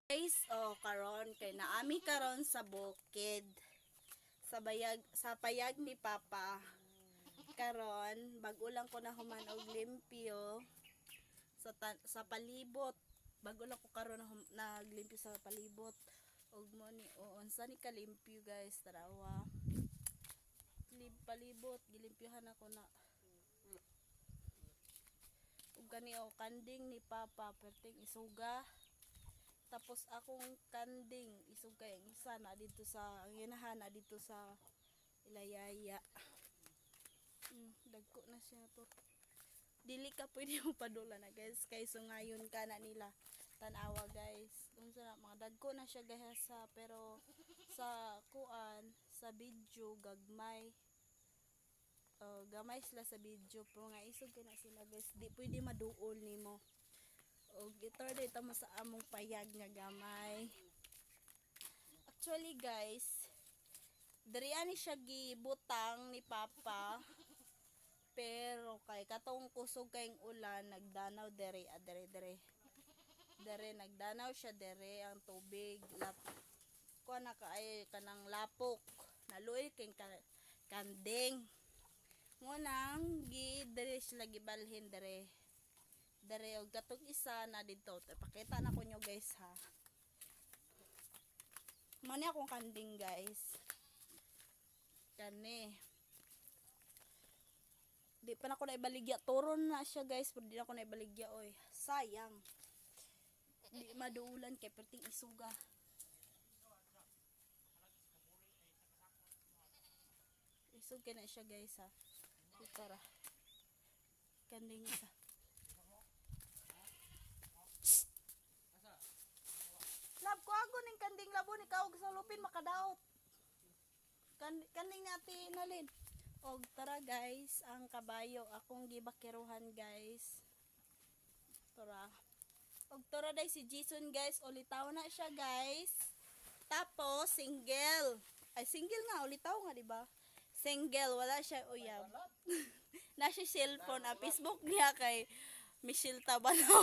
Guys, karon kay naami karon sa bukid. Sa payag ni Papa. Karon bag-o lang ko na human og limpyo sa palibot. Bago lang ko karon naglimpyo sa palibot. Og mo ni unsa ni kalimpyo guys, tarawa. Palibot gilimpyohan ako na. Ug gani kanding ni Papa perting isuga. Tapos akong kanding isugay ang isa na dito sa ang inahan na dito sa Ilayaya. Dagko na siya to. Dili ka pwede mo padula na guys kay sungayon ka na nila tanawa guys. Unsa na mga dagko na siya guys pero sa kuan sa video gagmay. Gamay sila sa video pero nga isog na sila guys. Di pwede maduol nimo. Og gitar dito mo sa among payag nga gamay. Actually guys, diri ani siya gibutang ni Papa. Pero kay katong kusog kayong ulan nagdanaw dere nagdanaw siya dere ang tubig kuha na kaay kanang lapok naluoy kay kanding ngunang dere sila gibalhin dere og katong isa na dito pakita na ko nyo guys ha mani akong kanding guys kani di pa na ako naibaligya turon na siya guys pero di na ako naibaligya oy sayang di maduulan kay perting isuga isug na siya guys ha tara kanding isa lab ko ago ning kanding labon ikaw sa lupin makadaot kanding natin nalin og tara guys ang kabayo akong gibakiruhan guys tara og tara day si Jason guys ulitaw na siya guys tapos single nga ulitaw nga diba single wala siya uyab na siya cellphone Facebook niya kay Michelle Tabanaw